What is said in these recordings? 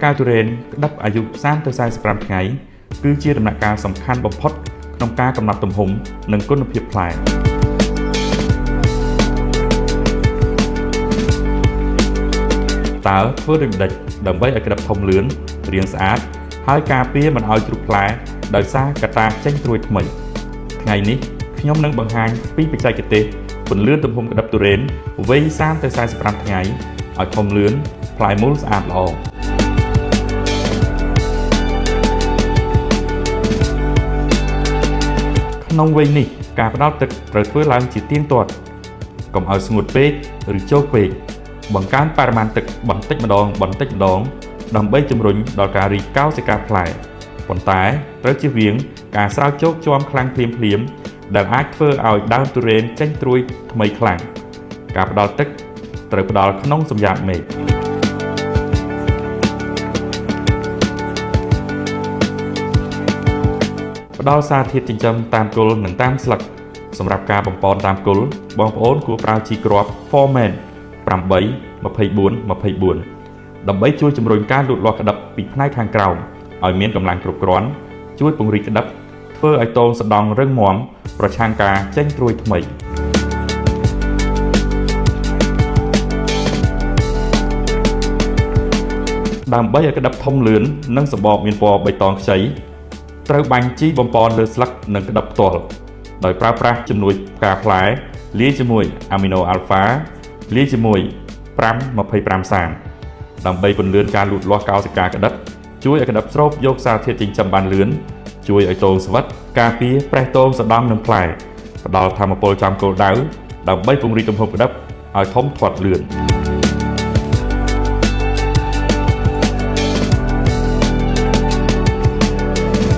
ការទុរេនក្តាប់អាយុ30 ទៅ 45 ថ្ងៃគឺជាដំណាក់កាលសំខាន់បំផុតក្នុងការកំណត់ទំហំនិងគុណភាពផ្លែតើធ្វើដូចម្តេចដើម្បីឲ្យក្តាប់ធំលឿនរាងស្អាតហើយការពារមិនឲ្យជ្រុះផ្លែដោយសារកត្តាចេញត្រួយថ្មីថ្ងៃនេះខ្ញុំនឹងបង្ហាញពីបច្ចេកទេសពន្លឿនទំហំក្តាប់ទុរេនវែង30 ទៅ 45 ថ្ងៃឲ្យធំលឿនផ្លែមូលស្អាតល្អក្នុងវ័យនេះការផ្ដល់ទឹកត្រូវធ្វើឡើងជាទៀងទាត់កុំឲ្យស្ងួតពេកឬជោគពេកបង្កើនបរិមាណទឹកបន្តិចម្ដងដើម្បីជំរុញដល់ការរីកកោសិកាផ្លែប៉ុន្តែត្រូវជៀសវាងការស្រោចជោគជាំខ្លាំងភ្លាមដែលអាចធ្វើឲ្យដើមទុរេនចេញត្រួយថ្មីខ្លាំងការផ្ដល់ទឹកត្រូវផ្ដល់ក្នុងសម្យាបមេឃផ្ដល់សារធាតុចិញ្ចឹមតាមគល់និងតាមស្លឹកសម្រាប់ការបំប៉នតាមគល់បងប្អូនគួរប្រើជីគ្រាប់ Foreman 8-24-24 ដើម្បីជួយជំរុញការលូតលាស់ក្តាប់ពីផ្នែកខាងក្រោមឲ្យមានកម្លាំងគ្រប់គ្រាន់ជួយពង្រីកក្តាប់ធ្វើឲ្យតូងសណ្ដងរឹងមាំប្រឆាំងការចេញត្រួយថ្មីដើម្បីឲ្យក្តាប់ធំលឿននិងសម្បកមានពណ៌បៃតងខ្ចីត្រូវបាញ់ជីបំប៉នលើស្លឹកនិងក្តាប់ផ្ទាល់ដោយប្រើប្រាស់ជំនួយផ្កាផ្លែលាយជាមួយអាមីណូអាល់ហ្វាលាយជាមួយ 5-25 សាដើម្បីពន្លឿនការលូតលាស់កោសិកាក្តាប់ជួយឲ្យក្តាប់ស្រូបយកសារធាតុចិញ្ចឹមបានលឿនជួយឲ្យតូងស្វិតការពារប្រេះតូងសណ្ដំនិងផ្លែផ្ដល់ថាមពលចំគោលដៅដើម្បីពង្រីកទំហំក្តាប់ឲ្យធំធាត់លឿន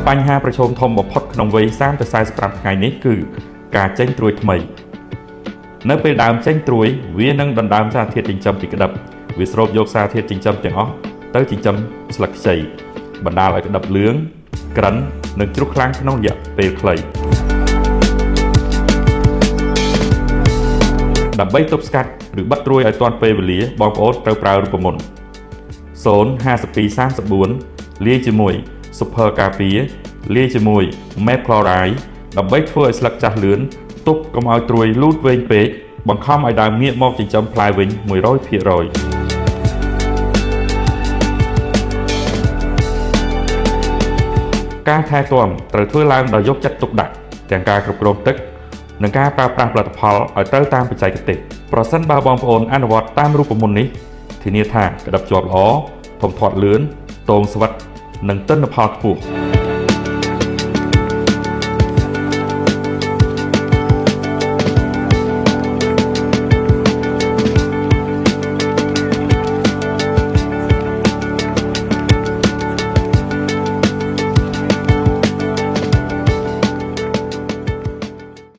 បញ្ហាប្រឈមធំបំផុតក្នុងវ័យ30 ទៅ 45 ថ្ងៃនេះគឺការចេញត្រួយថ្មីនៅពេលដើមចេញត្រួយវានឹងដណ្ដើមសារធាតុចិញ្ចឹមពីក្តាប់វាស្រូបយកសារធាតុចិញ្ចឹមទាំងអស់ទៅចិញ្ចឹមស្លឹកខ្ចីបណ្ដាលឲ្យក្តាប់លឿងក្រិននិងជ្រុះខ្លាំងក្នុងរយៈពេលខ្លីដើម្បីទប់ស្កាត់ឬបិទត្រួយឲ្យទាន់ពេលវេលាបងប្អូនត្រូវប្រើរូបមន្ត 05234 លាយជាមួយ Super ការពារលាយជាមួយ Mep Chloride ដើម្បីធ្វើឲ្យស្លឹកចាស់លឿនទប់កុំឲ្យត្រួយលូតវែងពេកបង្ខំឲ្យដើមងាកមកចិញ្ចឹមផ្លែវិញ 100% ការថែទាំត្រូវធ្វើឡើងដោយយកចិត្តទុកដាក់ទាំងការគ្រប់គ្រងទឹកនិងការប្រើប្រាស់ផលិតផលឲ្យត្រូវតាមបច្ចេកទេសប្រសិនបើបងប្អូនអនុវត្តតាមរូបមន្តនេះធានាថាក្តាប់ជាប់ល្អធំធាត់លឿនតូងស្វិតនិងទិន្នផលខ្ពស់